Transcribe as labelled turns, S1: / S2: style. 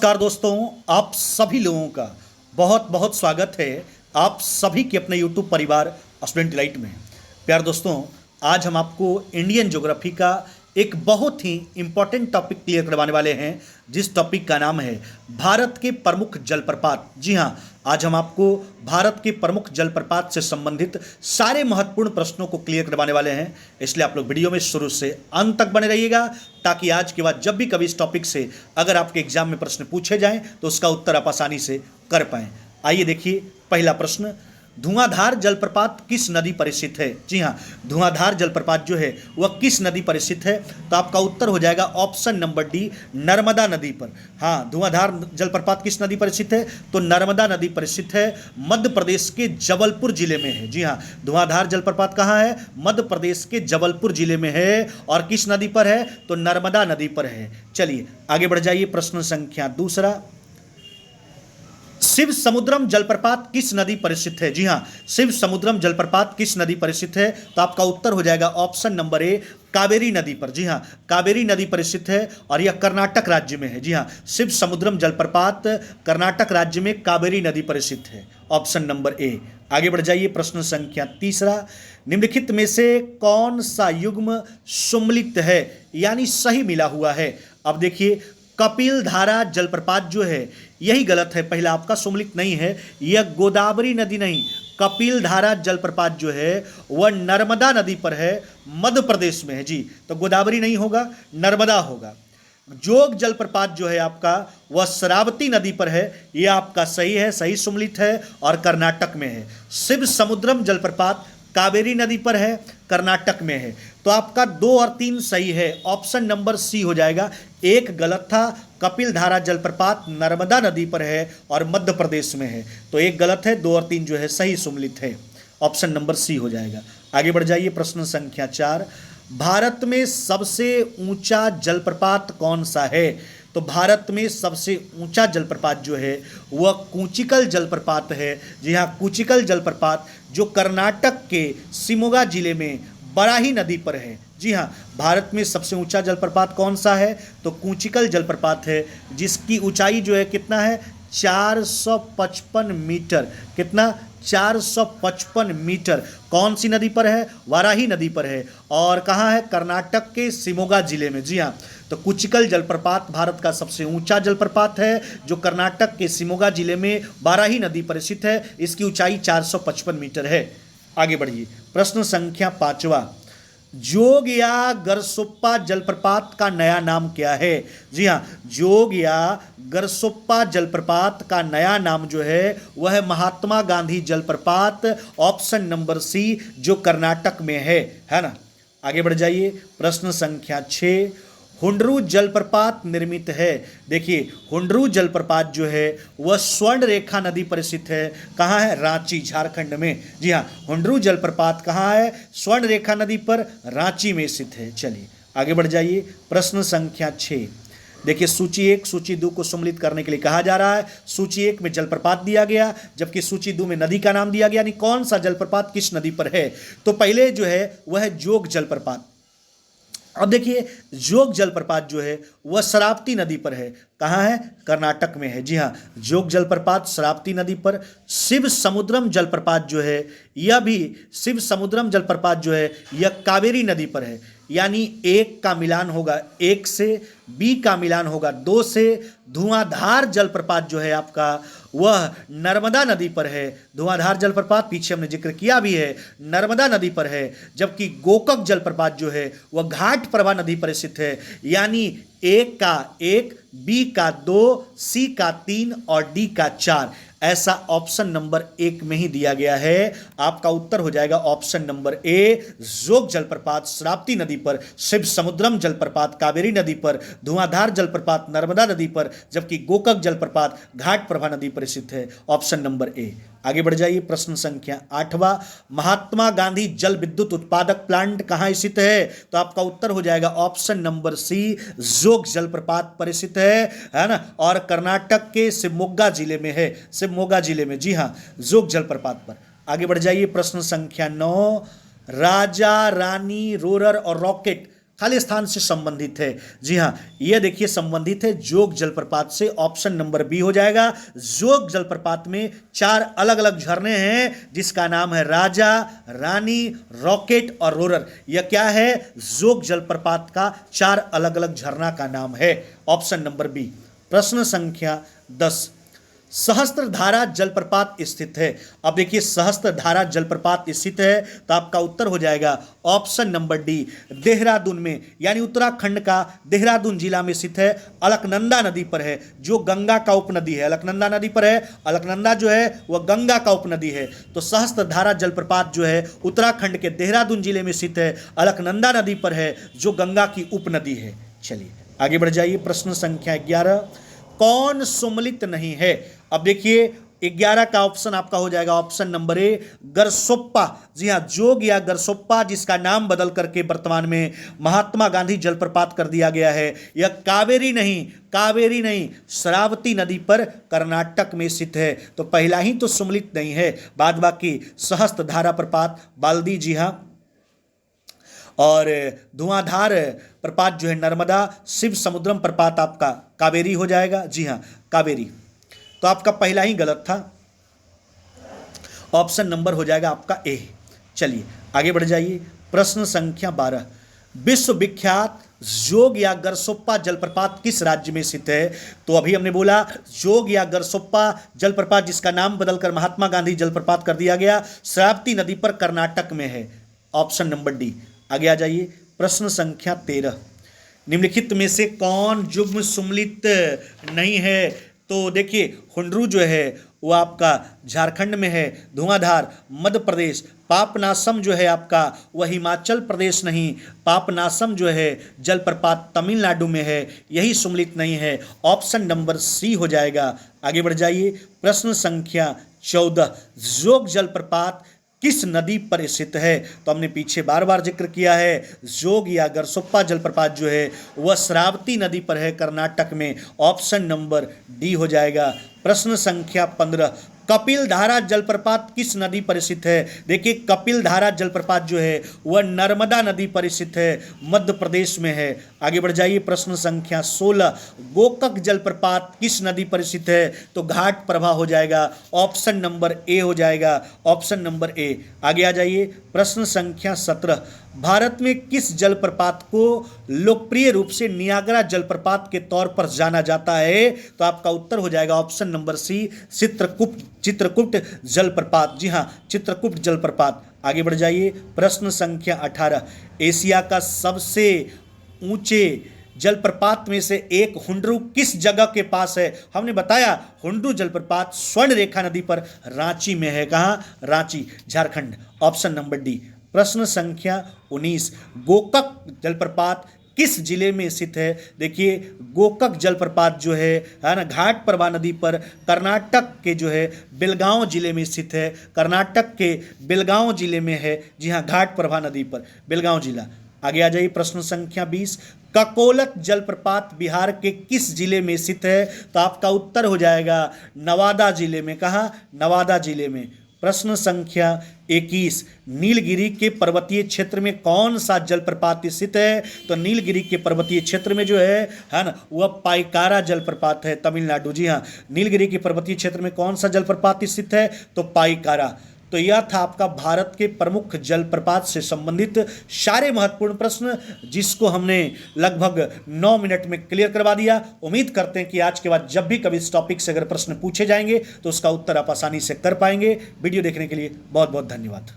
S1: नमस्कार दोस्तों, आप सभी लोगों का बहुत बहुत स्वागत है आप सभी के अपने YouTube परिवार स्टूडेंट डिलाइट में। प्यार दोस्तों, आज हम आपको इंडियन ज्योग्राफी का एक बहुत ही इम्पॉर्टेंट टॉपिक क्लियर करवाने वाले हैं, जिस टॉपिक का नाम है भारत के प्रमुख जलप्रपात। जी हाँ, आज हम आपको भारत के प्रमुख जलप्रपात से संबंधित सारे महत्वपूर्ण प्रश्नों को क्लियर करवाने वाले हैं, इसलिए आप लोग वीडियो में शुरू से अंत तक बने रहिएगा, ताकि आज के बाद जब भी कभी इस टॉपिक से अगर आपके एग्जाम में प्रश्न पूछे जाएं तो उसका उत्तर आप आसानी से कर पाएं। आइए देखिए पहला प्रश्न, धुआंधार जलप्रपात किस नदी पर स्थित है? जी हाँ, धुआंधार जलप्रपात जो है वह किस नदी पर स्थित है? तो आपका उत्तर हो जाएगा ऑप्शन नंबर डी, नर्मदा नदी पर। हाँ, धुआंधार जलप्रपात किस नदी पर स्थित है? तो नर्मदा नदी पर स्थित है, मध्य प्रदेश के जबलपुर जिले में है। जी हाँ, धुआंधार जलप्रपात कहाँ है? मध्य प्रदेश के जबलपुर जिले में है। और किस नदी पर है? तो नर्मदा नदी पर है। चलिए आगे बढ़ जाइए, प्रश्न संख्या दूसरा, शिव समुद्रम जलप्रपात किस नदी पर स्थित है? जी हाँ, शिव समुद्रम जलप्रपात किस नदी पर स्थित है? तो आपका उत्तर हो जाएगा ऑप्शन नंबर ए, कावेरी नदी पर। जी हाँ, कावेरी नदी पर स्थित है और यह कर्नाटक राज्य में है। जी हाँ, शिव समुद्रम जलप्रपात कर्नाटक राज्य में कावेरी नदी पर स्थित है, ऑप्शन नंबर ए। आगे बढ़ जाइए, प्रश्न संख्या तीसरा, निम्नलिखित में से कौन सा युग्म सुम्मिलित है यानी सही मिला हुआ है? अब देखिए, कपिल धारा जलप्रपात जो है यही गलत है, पहला आपका सुम्मिलित नहीं है, यह गोदावरी नदी नहीं, कपिल धारा जलप्रपात जो है वह नर्मदा नदी पर है, मध्य प्रदेश में है। जी, तो गोदावरी नहीं होगा, नर्मदा होगा। जोग जलप्रपात जो है आपका वह शरावती नदी पर है, यह आपका सही है, सही सुम्मिलित है और कर्नाटक में है। शिव समुद्रम जलप्रपात कावेरी नदी पर है, कर्नाटक में है। तो आपका 2 और 3 सही है, ऑप्शन नंबर सी हो जाएगा। एक गलत था, कपिल धारा जलप्रपात नर्मदा नदी पर है और मध्य प्रदेश में है, तो एक गलत है, 2 और 3 जो है सही सुम्मिलित है, ऑप्शन नंबर सी हो जाएगा। आगे बढ़ जाइए, प्रश्न संख्या 4, भारत में सबसे ऊंचा जलप्रपात कौन सा है? तो भारत में सबसे ऊंचा जलप्रपात जो है वह कूचिकल जलप्रपात है। जी हाँ, कूचिकल जलप्रपात जो कर्नाटक के शिमोगा जिले में बराही नदी पर है। जी हाँ, भारत में सबसे ऊंचा जलप्रपात कौन सा है? तो कूचिकल जलप्रपात है, जिसकी ऊंचाई जो है कितना है? 455 मीटर। कितना? 455 मीटर। कौन सी नदी पर है? वाराही नदी पर है। और कहाँ है? कर्नाटक के शिमोगा जिले में। जी हाँ, तो कुचिकल जलप्रपात भारत का सबसे ऊंचा जलप्रपात है, जो कर्नाटक के शिमोगा जिले में वाराही नदी पर स्थित है। इसकी ऊंचाई 455 मीटर है। आगे बढ़िए, प्रश्न संख्या 5वां, जोग या गरसोप्पा जलप्रपात का नया नाम क्या है? जी हाँ, जोग या गरसोप्पा जलप्रपात का नया नाम जो है वह है महात्मा गांधी जलप्रपात, ऑप्शन नंबर सी, जो कर्नाटक में है ना। आगे बढ़ जाइए, प्रश्न संख्या 6, हुंडरू जलप्रपात निर्मित है। देखिए, हुंडरू जलप्रपात जो है वह स्वर्ण रेखा नदी पर स्थित है। कहाँ है? रांची, झारखंड में। जी हाँ, हुंडरू जलप्रपात कहाँ है? स्वर्ण रेखा नदी पर, रांची में स्थित है। चलिए आगे बढ़ जाइए, प्रश्न संख्या 6, देखिए सूची 1 सूची 2 को सम्मिलित करने के लिए कहा जा रहा है। सूची 1 में जलप्रपात दिया गया, जबकि सूची 2 में नदी का नाम दिया गया, यानी कौन सा जलप्रपात किस नदी पर है। तो पहले जो है वह है जोग जलप्रपात। अब देखिए, जोग जलप्रपात जो है वह शरावती नदी पर है। कहाँ है? कर्नाटक में है। जी हाँ, जोग जलप्रपात शरावती नदी पर। शिव समुद्रम जलप्रपात जो है यह भी, शिव समुद्रम जलप्रपात जो है यह कावेरी नदी पर है, यानी 1 का मिलान होगा 1 से, बी का मिलान होगा 2 से। धुआंधार जलप्रपात जो है आपका वह नर्मदा नदी पर है। धुआंधार जलप्रपात पीछे हमने जिक्र किया भी है, नर्मदा नदी पर है। जबकि गोकक जलप्रपात जो है वह घाट प्रभा नदी पर स्थित है, यानी 1 का 1, बी का 2, सी का 3 और डी का 4। ऐसा ऑप्शन नंबर 1 में ही दिया गया है। आपका उत्तर हो जाएगा ऑप्शन नंबर ए, जोग जलप्रपात शरावती नदी पर, शिव समुद्रम जलप्रपात कावेरी नदी पर, धुआंधार जलप्रपात नर्मदा नदी पर, जबकि गोकक जलप्रपात घाट प्रभा नदी पर स्थित है, ऑप्शन नंबर ए। आगे बढ़ जाइए, प्रश्न संख्या 8वां, महात्मा गांधी जल विद्युत उत्पादक प्लांट कहाँ स्थित है? तो आपका उत्तर हो जाएगा ऑप्शन नंबर सी, जोग जलप्रपात पर स्थित है ना, और कर्नाटक के शिवमोगा जिले में है, शिवमोगा जिले में। जी हाँ, जोग जलप्रपात पर। आगे बढ़ जाइए, प्रश्न संख्या 9, राजा रानी रोरर और रॉकेट खाली स्थान से संबंधित है। जी हाँ, यह देखिए संबंधित है जोग जलप्रपात से, ऑप्शन नंबर बी हो जाएगा। जोग जलप्रपात में 4 अलग अलग झरने हैं जिसका नाम है राजा, रानी, रॉकेट और रोरर। यह क्या है? जोग जलप्रपात का 4 अलग अलग झरना का नाम है, ऑप्शन नंबर बी। प्रश्न संख्या 10, सहस्त्रधारा जलप्रपात स्थित है। अब देखिए सहस्त्रधारा जलप्रपात स्थित है तो आपका उत्तर हो जाएगा ऑप्शन नंबर डी, देहरादून में, यानी उत्तराखंड का देहरादून जिला में स्थित है। अलकनंदा नदी पर है जो गंगा का उपनदी है। अलकनंदा नदी पर है, अलकनंदा जो है वह गंगा का उपनदी है। तो सहस्त्रधारा जलप्रपात जो है उत्तराखंड के देहरादून जिले में स्थित है, अलकनंदा नदी पर है जो गंगा की उपनदी है। चलिए आगे बढ़ जाइए। प्रश्न संख्या 11, कौन सुमलित नहीं है? अब देखिए 11 का ऑप्शन आपका हो जाएगा ऑप्शन नंबर ए, गरसोप्पा। जी हाँ, जोग या गरसोप्पा, जिसका नाम बदल करके वर्तमान में महात्मा गांधी जलप्रपात कर दिया गया है। यह कावेरी नहीं श्रावती नदी पर कर्नाटक में स्थित है। तो पहला ही तो सुमलित नहीं है, बाद बाकी सहस्त्रधारा प्रपात बाल्दी, जी हाँ, और धुआंधार प्रपात जो है नर्मदा, शिव समुद्रम प्रपात आपका कावेरी हो जाएगा। जी हाँ, कावेरी। तो आपका पहला ही गलत था, ऑप्शन नंबर हो जाएगा आपका ए। चलिए आगे बढ़ जाइए। प्रश्न संख्या 12, विश्व विख्यात जोग या गरसोप्पा जलप्रपात किस राज्य में स्थित है? तो अभी हमने बोला जोग या गरसोप्पा जलप्रपात, जिसका नाम बदलकर महात्मा गांधी जलप्रपात कर दिया गया, श्रावती नदी पर कर्नाटक में है, ऑप्शन नंबर डी। आगे आ जाइए। प्रश्न संख्या 13, निम्नलिखित में से कौन युग्म सुमलित नहीं है? तो देखिए हुंड्रू जो है वो आपका झारखंड में है, धुआंधार मध्य प्रदेश, पापनासम जो है आपका वह हिमाचल प्रदेश नहीं, पापनासम जो है जलप्रपात तमिलनाडु में है, यही सुमलित नहीं है, ऑप्शन नंबर सी हो जाएगा। आगे बढ़ जाइए। प्रश्न संख्या 14, जोग जलप्रपात किस नदी पर स्थित है? तो हमने पीछे बार बार जिक्र किया है, जोग या गरसोप्पा जलप्रपात जो है वह श्रावती नदी पर है, कर्नाटक में, ऑप्शन नंबर डी हो जाएगा। प्रश्न संख्या 15, कपिलधारा जलप्रपात किस नदी पर स्थित है? देखिए कपिलधारा जलप्रपात जो है वह नर्मदा नदी पर स्थित है, मध्य प्रदेश में है। आगे बढ़ जाइए। प्रश्न संख्या 16, गोकक जलप्रपात किस नदी पर स्थित है? तो घाट प्रभा हो जाएगा, ऑप्शन नंबर ए हो जाएगा, ऑप्शन नंबर ए। आगे आ जाइए। प्रश्न संख्या 17, भारत में किस जलप्रपात को लोकप्रिय रूप से नियाग्रा जलप्रपात के तौर पर जाना जाता है? तो आपका उत्तर हो जाएगा ऑप्शन नंबर सी, चित्रकूट जलप्रपात। जी हाँ, चित्रकूट जलप्रपात। आगे बढ़ जाइए। प्रश्न संख्या 18, एशिया का सबसे ऊंचे जलप्रपात में से एक हुंड्रू किस जगह के पास है? हमने बताया हुंड्रू जलप्रपात स्वर्ण रेखा नदी पर रांची में है। कहाँ? Ranchi, Jharkhand, option number D. प्रश्न संख्या 19, गोकक जलप्रपात किस जिले में स्थित है? देखिए गोकक जलप्रपात जो है ना, घाट प्रभा नदी पर कर्नाटक के जो है बेलगांव जिले में स्थित है, कर्नाटक के बेलगांव जिले में है। जी हाँ, घाट प्रभा नदी पर, बेलगांव जिला। आगे आ जाइए। प्रश्न संख्या 20, ककोलत जलप्रपात बिहार के किस जिले में स्थित है? तो आपका उत्तर हो जाएगा नवादा जिले में। कहाँ? नवादा जिले में। प्रश्न संख्या 21, नीलगिरी के पर्वतीय क्षेत्र में कौन सा जलप्रपात स्थित है? तो नीलगिरी के पर्वतीय क्षेत्र में जो है ना, वह पाइकारा जलप्रपात है, तमिलनाडु। जी हाँ, नीलगिरी के पर्वतीय क्षेत्र में कौन सा जलप्रपात स्थित है? तो पाइकारा। तो यह था आपका भारत के प्रमुख जलप्रपात से संबंधित सारे महत्वपूर्ण प्रश्न, जिसको हमने लगभग 9 मिनट में क्लियर करवा दिया। उम्मीद करते हैं कि आज के बाद जब भी कभी इस टॉपिक से अगर प्रश्न पूछे जाएंगे तो उसका उत्तर आप आसानी से कर पाएंगे। वीडियो देखने के लिए बहुत बहुत धन्यवाद।